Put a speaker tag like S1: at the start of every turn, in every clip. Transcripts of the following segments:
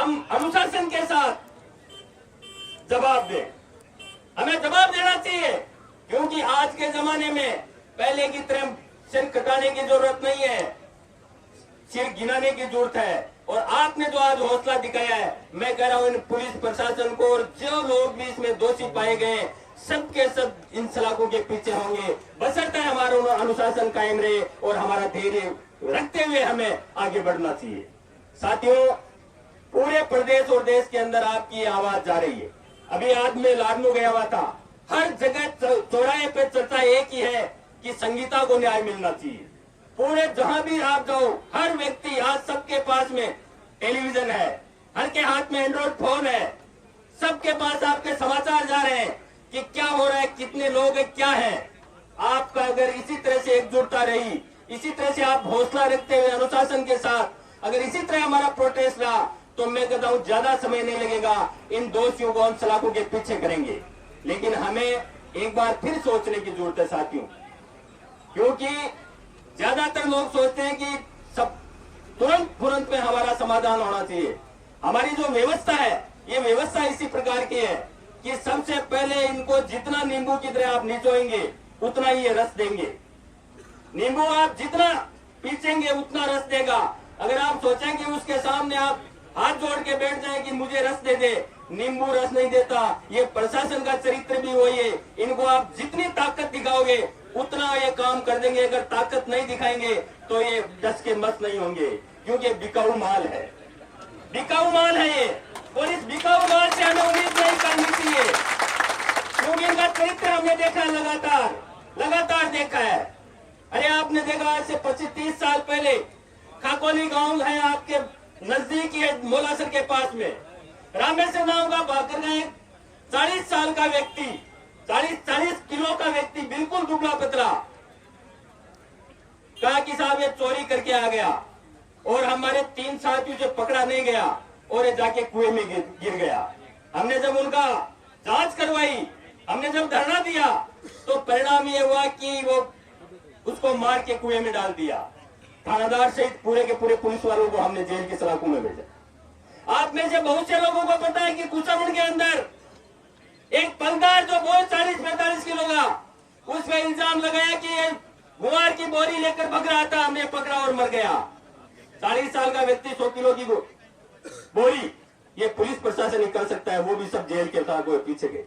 S1: हम अनुशासन के साथ जवाब दें। हमें जवाब देना चाहिए, क्योंकि आज के जमाने में पहले की तरह सिर कटाने की जरूरत नहीं है, सिर गिनाने की जरूरत है। और आपने जो आज हौसला दिखाया है, मैं कह रहा हूं इन पुलिस प्रशासन को, और जो लोग भी इसमें दोषी पाए गए सबके सब इन सलाखों के पीछे होंगे, बशर्ते हमारा अनुशासन कायम रहे और हमारा धैर्य रखते हुए हमें आगे बढ़ना चाहिए। साथियों, पूरे प्रदेश और देश के अंदर आपकी आवाज जा रही है। अभी आज मैं लाडनू गया हुआ था, हर जगह चौराहे पे चर्चा एक ही है कि संगीता को न्याय मिलना चाहिए। पूरे जहां भी आप जाओ, हर व्यक्ति, आज सबके पास में टेलीविजन है, हर के हाथ में एंड्रॉइड फोन है, सबके पास आपके समाचार जा रहे हैं कि क्या हो रहा है, कितने लोग हैं, क्या है। आपका अगर इसी तरह से एकजुटता रही, इसी तरह से आप हौसला रखते हुए अनुशासन के साथ अगर इसी तरह हमारा प्रोटेस्ट रहा, तो मैं कहता हूं ज्यादा समय नहीं लगेगा, इन दोषियों को हम सलाखों के पीछे करेंगे। लेकिन हमें एक बार फिर सोचने की जरूरत है साथियों, क्योंकि ज्यादातर लोग सोचते हैं कि सब तुरंत में हमारा समाधान होना चाहिए। हमारी जो व्यवस्था है, ये व्यवस्था इसी प्रकार की है कि सबसे पहले इनको जितना नींबू की तरह आप निचोएंगे उतना ही ये रस देंगे। नींबू आप जितना पीछेंगे उतना रस देगा। अगर आप सोचें कि उसके सामने आप हाथ जोड़ के बैठ जाएं कि मुझे रस दे दे, नींबू रस नहीं देता। ये प्रशासन का चरित्र भी वही है, इनको आप जितनी ताकत दिखाओगे उतना ये काम कर देंगे। अगर ताकत नहीं दिखाएंगे तो ये डस के मस्त नहीं होंगे, क्योंकि बिकाऊ माल है, बिकाऊ माल है ये। और इस बिकाऊ माल से हमें उम्मीद नहीं करनी चाहिए, क्योंकि इनका चरित्र हमने देखा है, लगातार देखा है। अरे आपने देखा आज से 25-30 साल पहले खाकोली गांव है आपके नजदीक ही है, मोलासर के पास में, रामेश्वर नाम का भाकर का एक 40 साल का व्यक्ति, 40 किलो का व्यक्ति, बिल्कुल दुबला पतला, कहा कि साहब ये चोरी करके आ गया, और हमारे 3 साथियों से पकड़ा नहीं गया और ये जाके कुएं में गिर गया। हमने जब उनका जांच करवाई, हमने जब धरना दिया, तो परिणाम ये हुआ कि वो उसको मार के कुएं में डाल दिया। थानादार सहित पूरे के पूरे पुलिस वालों को हमने जेल की सलाखों में भेजा। आप में से बहुत से लोगों को पता है कि कुचामन के अंदर एक पलदार जो बहुत 40-45 किलो का, उसमें इल्जाम लगाया कि ये गुवार की बोरी लेकर भग रहा था, हमने पकड़ा और मर गया। 40 साल का व्यक्ति 100 किलो की बोरी, ये पुलिस प्रशासन ही कर सकता है, वो भी सब जेल के पीछे गए।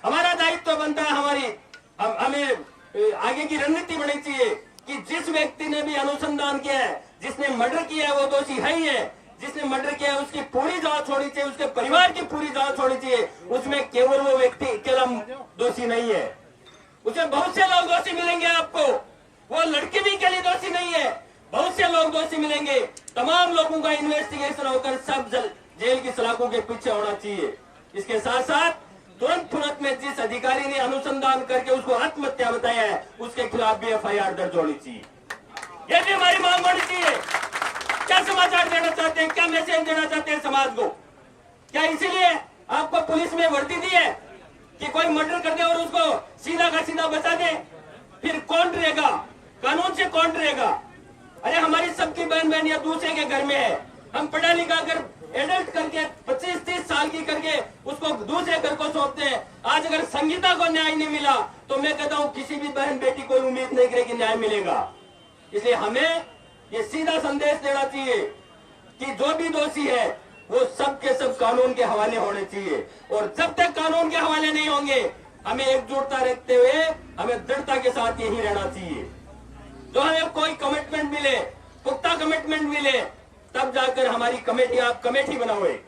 S1: हमारा दायित्व बनता है, हमें आगे की रणनीति बननी चाहिए कि जिस व्यक्ति ने भी अनुसंधान किया है, जिसने मर्डर किया है, वो दोषी है ही है। जिसने मर्डर किया है उसकी पूरी जांच होनी चाहिए, उसके परिवार की पूरी जांच होनी चाहिए। उसमें केवल वो व्यक्ति अकेला दोषी नहीं है, उसमें बहुत से लोग दोषी मिलेंगे आपको। वो लड़की भी अकेली दोषी नहीं है, बहुत से लोग दोषी मिलेंगे। तमाम लोगों का इन्वेस्टिगेशन होकर सब जेल की सलाखों के पीछे होना चाहिए। इसके साथ साथ तुरंत में जिस अधिकारी ने अनुसंधान करके उसको आत्महत्या बताया है, उसके खिलाफ भी FIR दर्ज होनी चाहिए। यह भी हमारी मांग होनी चाहिए। क्या समाचार देना चाहते हैं, क्या मैसेज देना चाहते हैं समाज को? क्या इसीलिए आपको पुलिस में वर्दी दी है कि कोई मर्डर कर दे और उसको सीधा का सीधा बचा दे? फिर कौन रहेगा, कानून से कौन रहेगा? अरे हमारी सबकी बहन बहनियां दूसरे के घर में है, हम पढ़ा लिखा कर एडल्ट करके 25-30 साल की करके उसको दूसरे घर को सौंपते हैं। आज अगर संगीता को न्याय नहीं मिला तो मैं कहता हूं किसी भी बहन बेटी को उम्मीद नहीं करे कि न्याय मिलेगा। इसलिए हमें ये सीधा संदेश देना चाहिए कि जो भी दोषी है वो सब के सब कानून के हवाले होने चाहिए। और जब तक कानून के हवाले नहीं होंगे, हमें एकजुटता रखते हुए हमें दृढ़ता के साथ यही रहना चाहिए। जो हमें कोई कमिटमेंट मिले, पुख्ता कमिटमेंट मिले, तब जाकर हमारी कमेटी, आप कमेटी बनाओगे।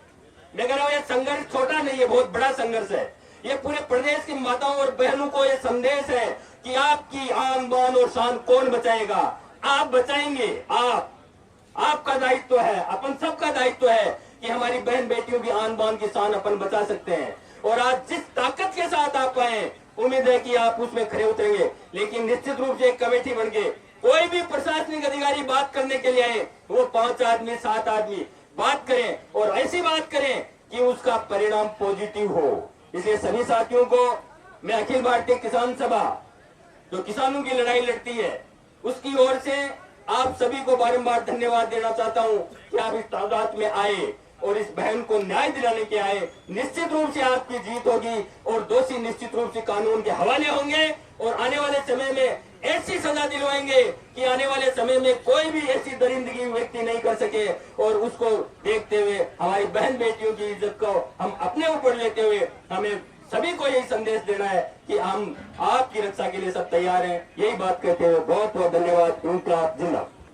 S1: मैं कह रहा हूं ये संघर्ष छोटा नहीं है, बहुत बड़ा संघर्ष है। ये पूरे प्रदेश की माताओं और बहनों को ये संदेश है कि आपकी आन बान और शान कौन बचाएगा? आप बचाएंगे। आपका दायित्व है, अपन सबका दायित्व है कि हमारी बहन बेटियों की आन बान की शान अपन बचा सकते हैं। और आज जिस ताकत के साथ आप आए, उम्मीद है कि आप उसमें खड़े उतरेंगे। लेकिन निश्चित रूप से एक कमेटी बन के कोई भी प्रशासनिक अधिकारी बात करने के लिए आए, वो 5 आदमी 7 आदमी बात करें और ऐसी बात करें कि उसका परिणाम पॉजिटिव हो। इसलिए सभी साथियों को मैं अखिल भारतीय किसान सभा, जो किसानों की लड़ाई लड़ती है, उसकी ओर से आप सभी को बारंबार धन्यवाद देना चाहता हूं कि आप इस तादाद में आए। और इस बहन को न्याय दिलाने के आए, निश्चित रूप से आपकी जीत होगी और दोषी निश्चित रूप से कानून के हवाले होंगे और आने वाले समय में ऐसी सजा दिलवाएंगे कि आने वाले समय में कोई भी ऐसी दरिंदगी व्यक्ति नहीं कर सके। और उसको देखते हुए हमारी बहन बेटियों की इज्जत को हम अपने ऊपर लेते हुए हमें सभी को यही संदेश देना है कि हम आपकी रक्षा के लिए सब तैयार हैं। यही बात कहते हुए बहुत बहुत धन्यवाद। इंकलाब जिंदाबाद।